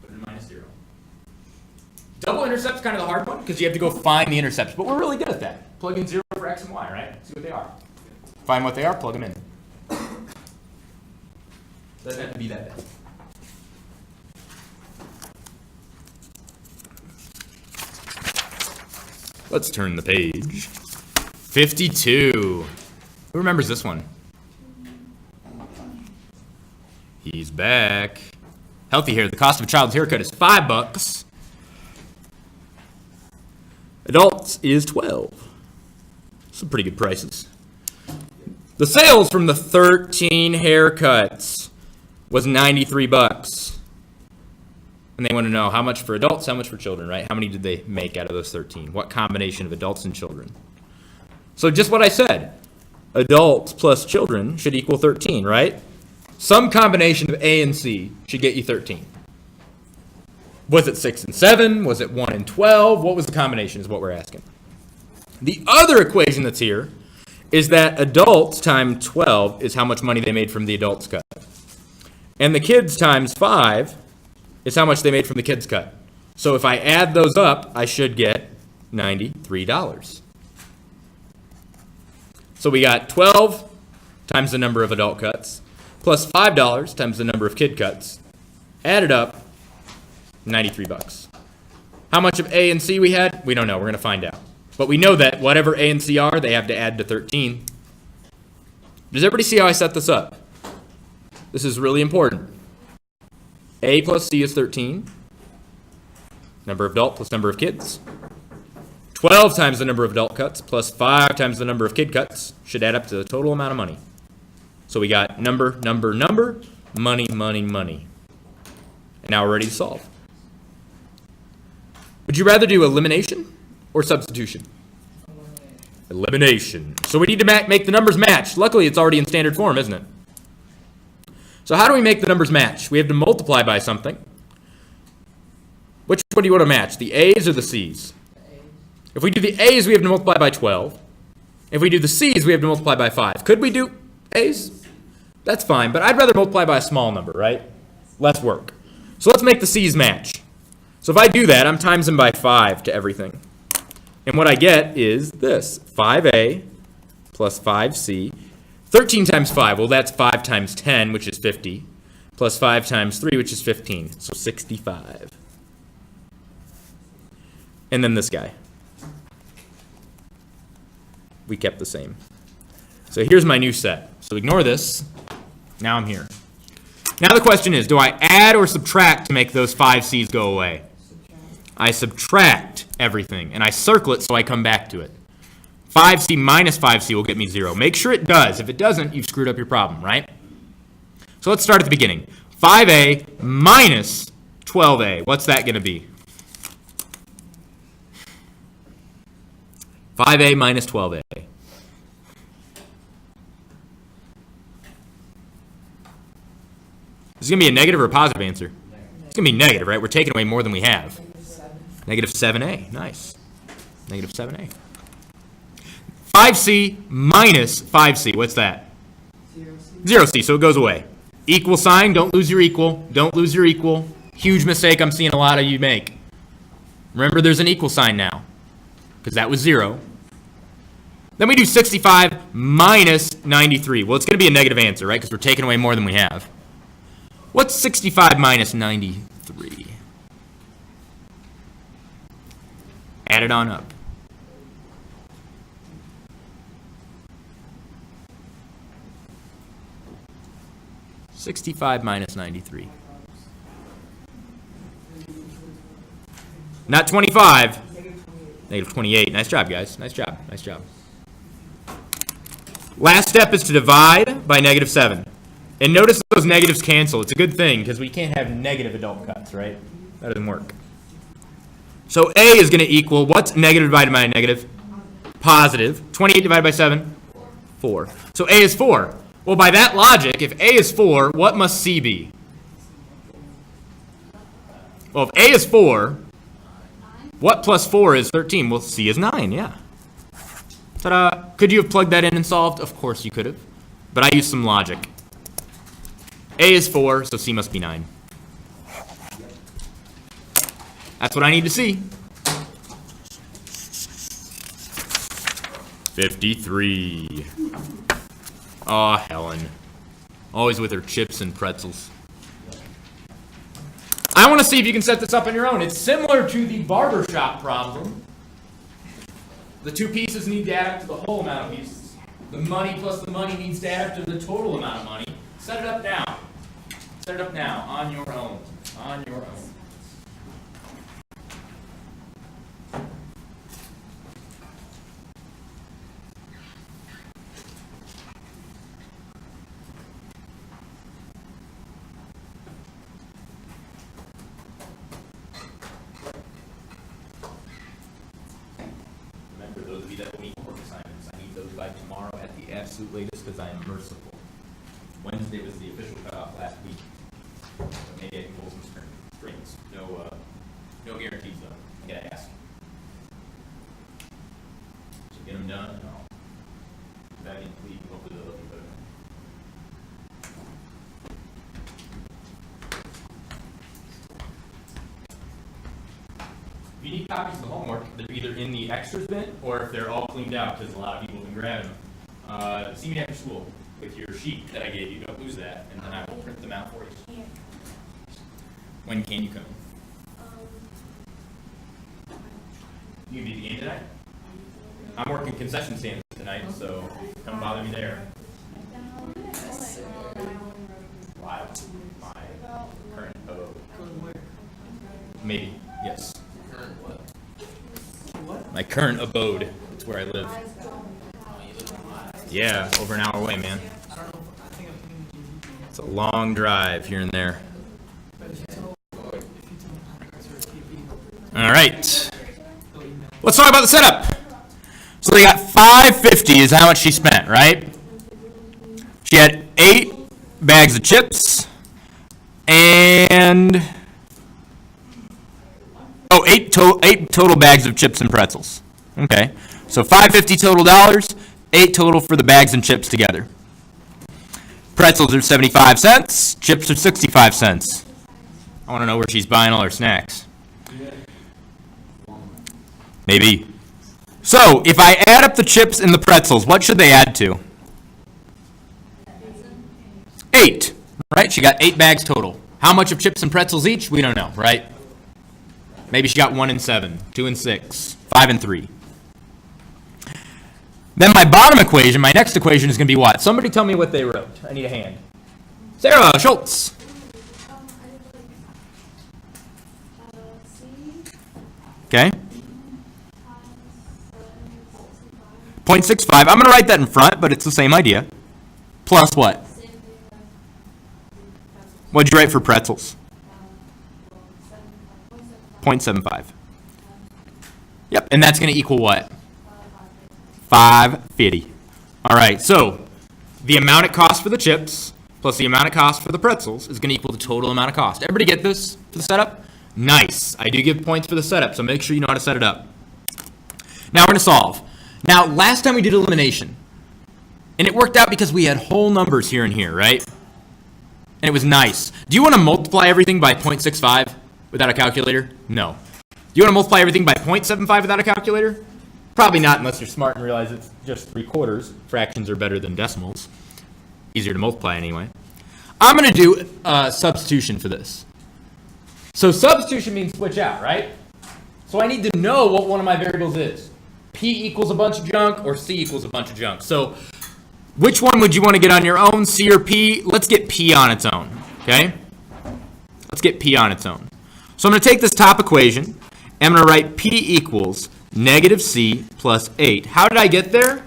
Put in a minus 0. Double intercept's kind of the hard one because you have to go find the intercepts, but we're really good at that. Plug in 0 for x and y, right? See what they are. Find what they are, plug them in. Doesn't have to be that bad. Let's turn the page. 52. Who remembers this one? He's back. Healthy hair. The cost of a child's haircut is $5. Adults is 12. Some pretty good prices. The sales from the 13 haircuts was $93. And they want to know how much for adults, how much for children, right? How many did they make out of those 13? What combination of adults and children? So just what I said. Adults plus children should equal 13, right? Some combination of A and C should get you 13. Was it 6 and 7? Was it 1 and 12? What was the combination is what we're asking. The other equation that's here is that adults times 12 is how much money they made from the adults cut. And the kids times 5 is how much they made from the kids cut. So if I add those up, I should get $93. So we got 12 times the number of adult cuts, plus $5 times the number of kid cuts. Added up, $93. How much of A and C we had? We don't know. We're going to find out. But we know that whatever A and C are, they have to add to 13. Does everybody see how I set this up? This is really important. A plus C is 13. Number of adult plus number of kids. 12 times the number of adult cuts plus 5 times the number of kid cuts should add up to the total amount of money. So we got number, number, number, money, money, money. And now we're ready to solve. Would you rather do elimination or substitution? Elimination. So we need to make the numbers match. Luckily, it's already in standard form, isn't it? So how do we make the numbers match? We have to multiply by something. Which one do you want to match, the A's or the C's? If we do the A's, we have to multiply by 12. If we do the C's, we have to multiply by 5. Could we do A's? That's fine, but I'd rather multiply by a small number, right? Less work. So let's make the C's match. So if I do that, I'm times them by 5 to everything. And what I get is this, 5A plus 5C. 13 times 5, well, that's 5 times 10, which is 50, plus 5 times 3, which is 15, so 65. And then this guy. We kept the same. So here's my new set. So ignore this. Now I'm here. Now the question is, do I add or subtract to make those 5 C's go away? I subtract everything, and I circle it so I come back to it. 5C minus 5C will get me 0. Make sure it does. If it doesn't, you've screwed up your problem, right? So let's start at the beginning. 5A minus 12A. What's that going to be? 5A minus 12A. This is going to be a negative or a positive answer? It's going to be negative, right? We're taking away more than we have. Negative 7A. Nice. Negative 7A. 5C minus 5C. What's that? 0C. So it goes away. Equal sign. Don't lose your equal. Don't lose your equal. Huge mistake I'm seeing a lot of you make. Remember, there's an equal sign now, because that was 0. Then we do 65 minus 93. Well, it's going to be a negative answer, right? Because we're taking away more than we have. What's 65 minus 93? Add it on up. $65 minus 93. Not 25. Negative 28. Nice job, guys. Nice job. Nice job. Last step is to divide by negative 7. And notice those negatives cancel. It's a good thing because we can't have negative adult cuts, right? That doesn't work. So A is going to equal, what's negative divided by a negative? Positive. 28 divided by 7? 4. So A is 4. Well, by that logic, if A is 4, what must C be? Well, if A is 4, what plus 4 is 13? Well, C is 9, yeah. Ta-da! Could you have plugged that in and solved? Of course you could have. But I used some logic. A is 4, so C must be 9. That's what I need to see. 53. Aw, Helen. Always with her chips and pretzels. I want to see if you can set this up on your own. It's similar to the barbershop problem. The two pieces need to add up to the whole amount of pieces. The money plus the money needs to add up to the total amount of money. Set it up now. Set it up now, on your own. On your own. Remember, those of you that will need homework assignments, I need those by tomorrow at the absolute latest because I am merciful. Wednesday was the official cutoff last week. So maybe I can pull some strings. No guarantees though. I gotta ask. So get them done and I'll that include hopefully they'll look better. If you need copies of the homework, they're either in the extras bin or if they're all cleaned out because a lot of people have been grabbing them. See me after school with your sheet that I gave you. Don't lose that, and then I will print them out for you. When can you come? You can be at the game tonight? I'm working concession stands tonight, so come bother me there. Wow, my current abode. Maybe, yes. My current abode. That's where I live. Yeah, over an hour away, man. It's a long drive here and there. All right. Let's talk about the setup. So they got $5.50 is how much she spent, right? She had 8 bags of chips and 8 total bags of chips and pretzels. Okay. So $5.50 total dollars, 8 total for the bags and chips together. Pretzels are 75 cents, chips are 65 cents. I want to know where she's buying all her snacks. Maybe. So, if I add up the chips and the pretzels, what should they add to? 8, right? She got 8 bags total. How much of chips and pretzels each? We don't know, right? Maybe she got 1 and 7, 2 and 6, 5 and 3. Then my bottom equation, my next equation is going to be what? Somebody tell me what they wrote. I need a hand. Sarah Schultz. Okay. 0.65. I'm going to write that in front, but it's the same idea. Plus what? What did you write for pretzels? 0.75. Yep, and that's going to equal what? 5.50. All right, so the amount it costs for the chips plus the amount it costs for the pretzels is going to equal the total amount of cost. Everybody get this for the setup? Nice. I do give points for the setup, so make sure you know how to set it up. Now we're going to solve. Now, last time we did elimination, and it worked out because we had whole numbers here and here, right? And it was nice. Do you want to multiply everything by 0.65 without a calculator? No. Do you want to multiply everything by 0.75 without a calculator? Probably not unless you're smart and realize it's just 3/4. Fractions are better than decimals. Easier to multiply anyway. I'm going to do substitution for this. So substitution means switch out, right? So I need to know what one of my variables is. P equals a bunch of junk or C equals a bunch of junk. So which one would you want to get on your own, C or P? Let's get P on its own, okay? Let's get P on its own. So I'm going to take this top equation, and I'm going to write P equals negative C plus 8. How did I get there?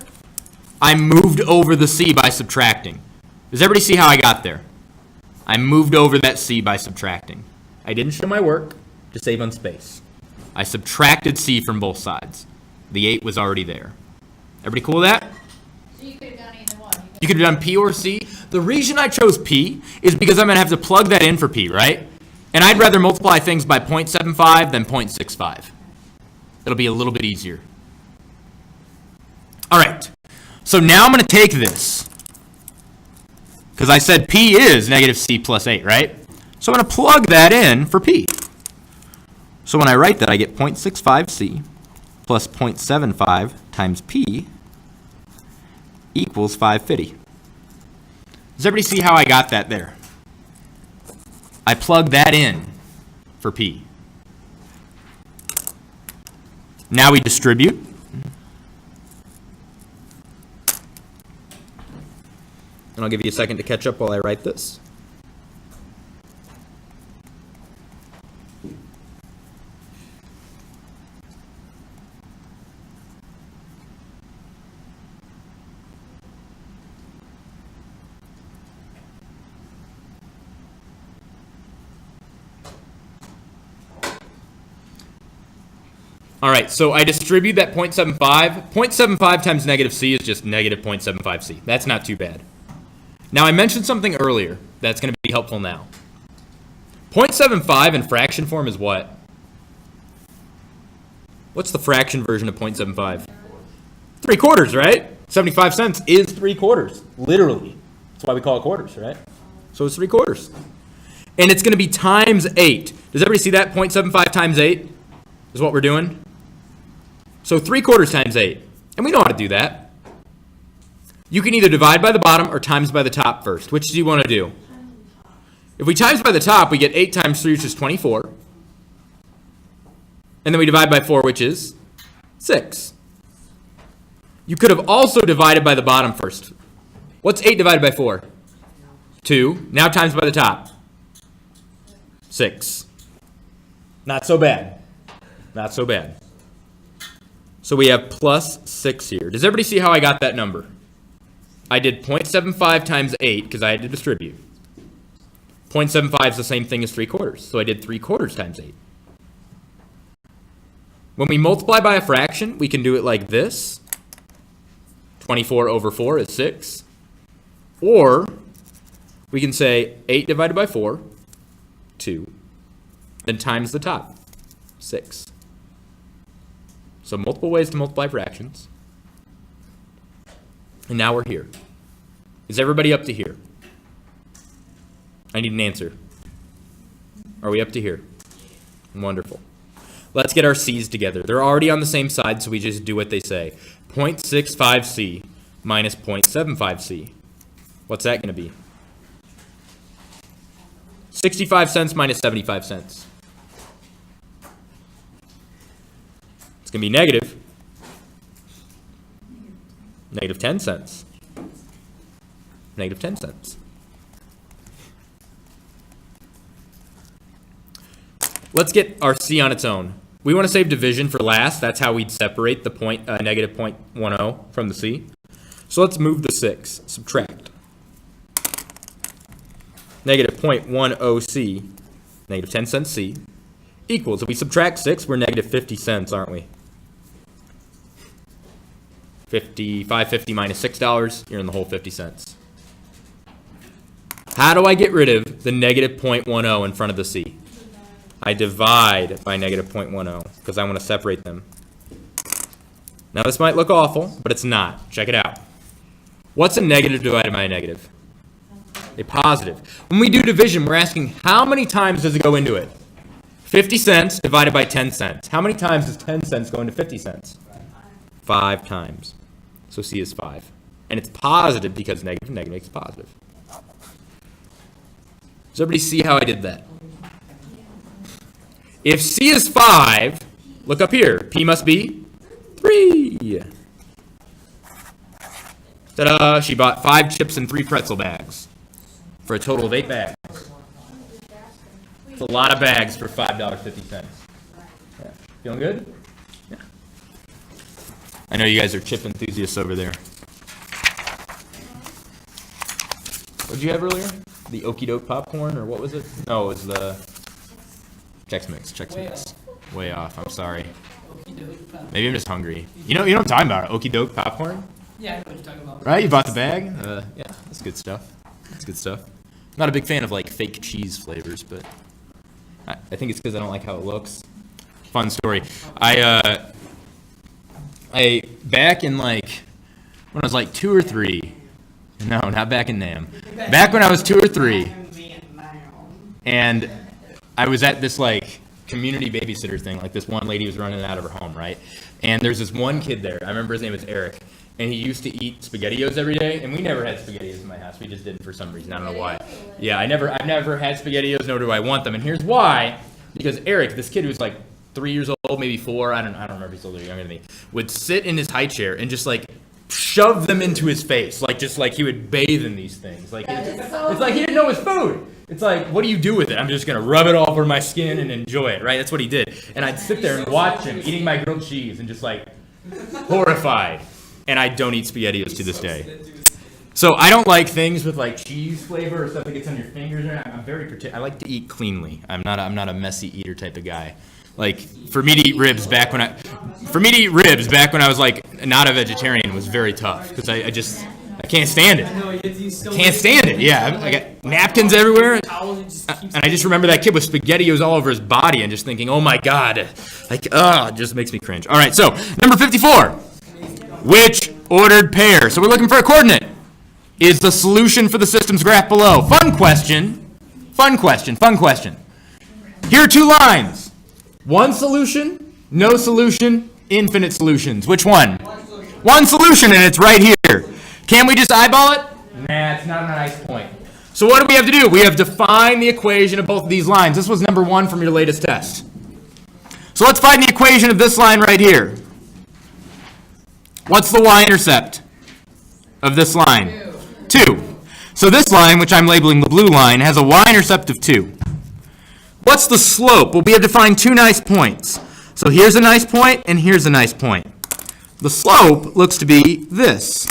I moved over the C by subtracting. Does everybody see how I got there? I moved over that C by subtracting. I didn't show my work to save on space. I subtracted C from both sides. The 8 was already there. Everybody cool with that? So you could have done either one. You could have done P or C. The reason I chose P is because I'm going to have to plug that in for P, right? And I'd rather multiply things by 0.75 than 0.65. It'll be a little bit easier. All right. So now I'm going to take this. Because I said P is negative C plus 8, right? So I'm going to plug that in for P. So when I write that, I get 0.65C plus 0.75 times P equals 550. Does everybody see how I got that there? I plug that in for P. Now we distribute. And I'll give you a second to catch up while I write this. All right, so I distribute that 0.75. 0.75 times negative C is just negative 0.75C. That's not too bad. Now, I mentioned something earlier that's going to be helpful now. 0.75 in fraction form is what? What's the fraction version of 0.75? 3/4, right? 75 cents is 3/4, literally. That's why we call it quarters, right? So it's 3/4. And it's going to be times 8. Does everybody see that? 0.75 times 8 is what we're doing. So 3/4 times 8. And we know how to do that. You can either divide by the bottom or times by the top first. Which do you want to do? If we times by the top, we get 8 times 3, which is 24. And then we divide by 4, which is 6. You could have also divided by the bottom first. What's 8 divided by 4? 2. Now times by the top. 6. Not so bad. Not so bad. So we have plus 6 here. Does everybody see how I got that number? I did 0.75 times 8 because I had to distribute. 0.75 is the same thing as 3/4. So I did 3/4 times 8. When we multiply by a fraction, we can do it like this. 24 over 4 is 6. Or we can say 8 divided by 4, 2. Then times the top, 6. So multiple ways to multiply fractions. And now we're here. Is everybody up to here? I need an answer. Are we up to here? Wonderful. Let's get our C's together. They're already on the same side, so we just do what they say. 0.65C minus 0.75C. What's that going to be? 65 cents minus 75 cents. It's going to be negative. Negative 10 cents. Negative 10 cents. Let's get our C on its own. We want to save division for last. That's how we'd separate the negative 0.10 from the C. So let's move the 6. Subtract. Negative 0.10C, negative 10 cents C, equals, if we subtract 6, we're negative 50 cents, aren't we? 550 minus $6, you're in the whole 50 cents. How do I get rid of the negative 0.10 in front of the C? I divide by negative 0.10 because I want to separate them. Now this might look awful, but it's not. Check it out. What's a negative divided by a negative? A positive. When we do division, we're asking how many times does it go into it? 50 cents divided by 10 cents. How many times does 10 cents go into 50 cents? 5 times. So C is 5. And it's positive because negative makes it positive. Does everybody see how I did that? If C is 5, look up here. P must be 3. Ta-da! She bought 5 chips and 3 pretzel bags for a total of 8 bags. It's a lot of bags for $5.50. Yeah. Feeling good? Yeah. I know you guys are chip enthusiasts over there. What did you have earlier? The Okie Doke popcorn, or what was it? No, it was the Chex Mix. Chex Mix. Way off. I'm sorry. Maybe I'm just hungry. You know what I'm talking about? Okie Doke popcorn. Yeah, I know what you're talking about. Right? You bought the bag? Yeah, that's good stuff. That's good stuff. I'm not a big fan of like fake cheese flavors, but I think it's because I don't like how it looks. Fun story. I back in like when I was like 2 or 3, No, not back in NAM. Back when I was 2 or 3, and I was at this like community babysitter thing. Like this one lady was running out of her home, right? And there's this one kid there. I remember his name was Eric, and he used to eat SpaghettiOs every day. And we never had SpaghettiOs in my house. We just didn't for some reason. I don't know why. Yeah, I've never had SpaghettiOs, nor do I want them. And here's why: because Eric, this kid who was like 3 years old, maybe 4, I don't remember if he's older or younger than me, would sit in his high chair and just like shove them into his face, like just like he would bathe in these things. Like it's like he didn't know his food. It's like, what do you do with it? I'm just gonna rub it all over my skin and enjoy it, right? That's what he did. And I'd sit there and watch him eating my grilled cheese and just like horrified. And I don't eat SpaghettiOs to this day. So I don't like things with like cheese flavor or stuff that gets on your fingers. I'm very particular. I like to eat cleanly. I'm not a messy eater type of guy. Like for me to eat ribs back when I was like not a vegetarian was very tough because I can't stand it. Can't stand it. Yeah, I got napkins everywhere, and I just remember that kid with SpaghettiOs all over his body, and just thinking, oh my god, like it just makes me cringe. All right, so number 54, which ordered pair? So we're looking for a coordinate. Is the solution for the system's graph below? Fun question. Here are 2 lines. One solution, no solution, infinite solutions. Which one? One solution, and it's right here. Can we just eyeball it? Nah, it's not a nice point. So what do we have to do? We have to find the equation of both of these lines. This was number 1 from your latest test. So let's find the equation of this line right here. What's the y-intercept of this line? 2. So this line, which I'm labeling the blue line, has a y-intercept of 2. What's the slope? Well, we have to find 2 nice points. So here's a nice point, and here's a nice point. The slope looks to be this.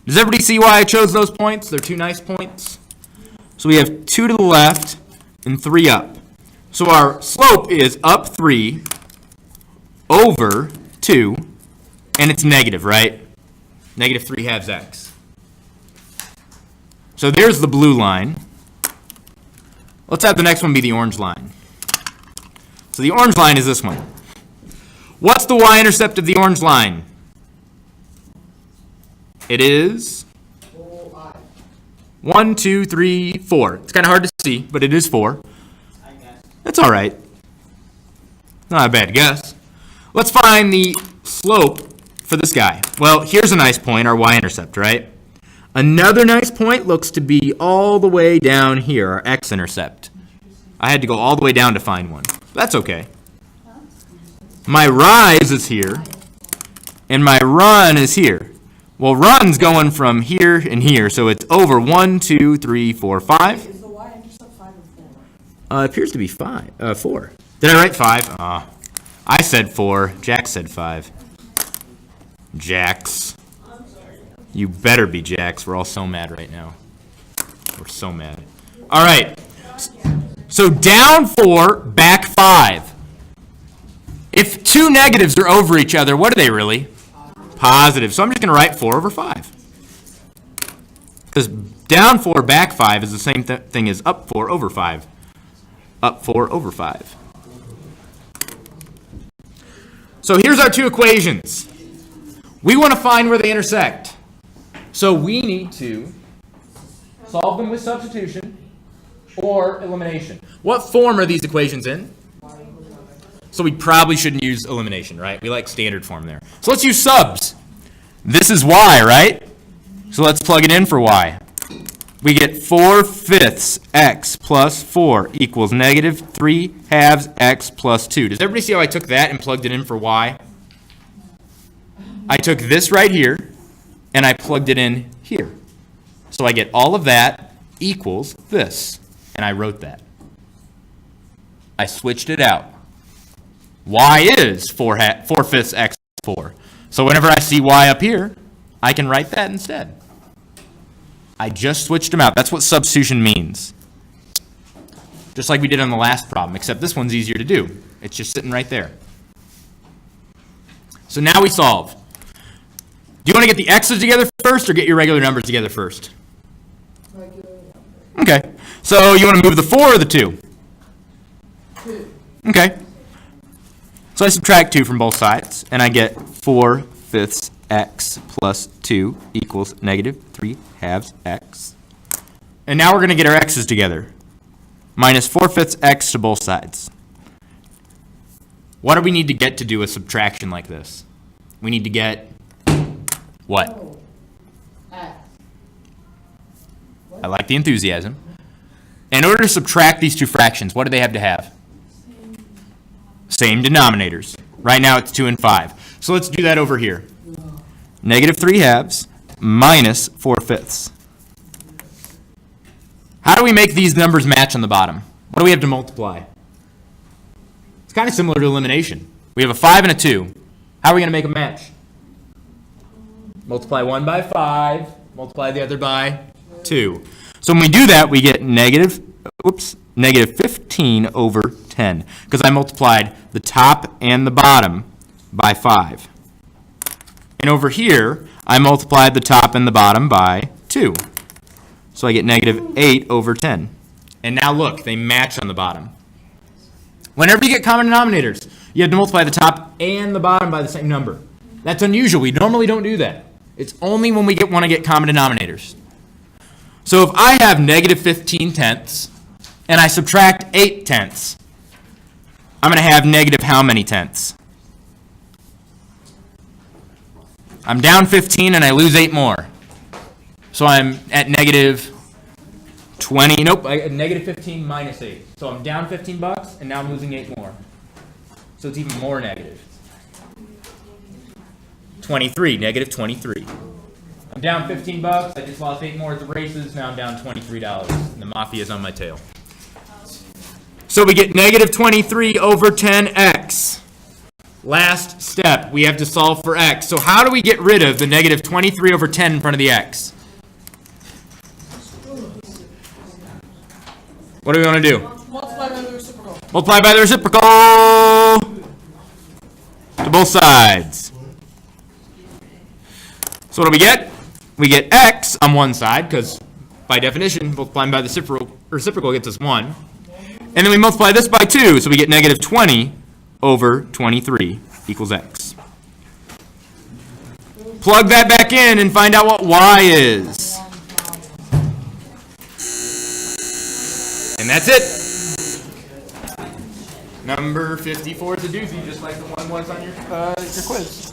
Does everybody see why I chose those points? They're 2 nice points. So we have 2 to the left and 3 up. So our slope is up 3 over 2, and it's negative, right? Negative 3/2 x. So there's the blue line. Let's have the next one be the orange line. So the orange line is this one. What's the y-intercept of the orange line? It is 1, 2, 3, 4. It's kind of hard to see, but it is 4. That's all right. Not a bad guess. Let's find the slope for this guy. Well, here's a nice point, our y-intercept, right? Another nice point looks to be all the way down here, our x-intercept. I had to go all the way down to find one. That's okay. My rise is here, and my run is here. Well, run's going from here and here, so it's over 1, 2, 3, 4, 5. Is the y-intercept 5 or 4? It appears to be 4. Did I write 5? I said 4. Jack said 5. Jax. You better be Jax. We're all so mad right now. We're so mad. All right. So down 4, back 5. If 2 negatives are over each other, what are they really? Positive. So I'm just going to write 4 over 5. Because down 4, back 5 is the same thing as up 4 over 5. Up 4 over 5. So here's our 2 equations. We want to find where they intersect. So we need to solve them with substitution or elimination. What form are these equations in? So we probably shouldn't use elimination, right? We like standard form there. So let's use subs. This is y, right? So let's plug it in for y. We get 4/5 x plus 4 equals negative 3/2 x plus 2. Does everybody see how I took that and plugged it in for y? I took this right here, and I plugged it in here. So I get all of that equals this, and I wrote that. I switched it out. Y is 4/5 x plus 4. So whenever I see y up here, I can write that instead. I just switched them out. That's what substitution means. Just like we did on the last problem, except this one's easier to do. It's just sitting right there. So now we solve. Do you want to get the x's together first or get your regular numbers together first? Okay. So you want to move the 4 or the 2? 2. Okay. So I subtract 2 from both sides, and I get 4/5 x plus 2 equals negative 3 halves x. And now we're going to get our x's together. Minus 4/5 x to both sides. What do we need to get to do a subtraction like this? We need to get what? Oh, X. I like the enthusiasm. In order to subtract these two fractions, what do they have to have? Same denominators. Right now it's 2 and 5. So let's do that over here. Negative 3 halves minus 4/5. How do we make these numbers match on the bottom? What do we have to multiply? It's kind of similar to elimination. We have a 5 and a 2. How are we going to make them match? Multiply one by 5, multiply the other by 2. So when we do that, we get negative 15 over 10, because I multiplied the top and the bottom by 5. And over here, I multiplied the top and the bottom by 2. So I get negative 8 over 10. And now look, they match on the bottom. Whenever you get common denominators, you have to multiply the top and the bottom by the same number. That's unusual. We normally don't do that. It's only when we want to get common denominators. So if I have negative 15 tenths and I subtract 8 tenths, I'm going to have negative how many tenths? I'm down 15 and I lose 8 more. So I'm at negative 20. Nope, negative 15 minus 8. So I'm down 15 bucks and now I'm losing 8 more. So it's even more negative. 23, negative 23. I'm down 15 bucks. I just lost 8 more at the races. Now I'm down $23. And the mafia's on my tail. So we get negative 23 over 10x. Last step, we have to solve for x. So how do we get rid of the negative 23 over 10 in front of the x? What do we want to do? Multiply by the reciprocal. Multiply by the reciprocal to both sides. So what do we get? We get x on one side, because by definition, multiplying by the reciprocal gets us 1. And then we multiply this by 2, so we get negative 20 over 23 equals x. Plug that back in and find out what y is. And that's it. Number 54 is a doozy, just like the one was on your quiz.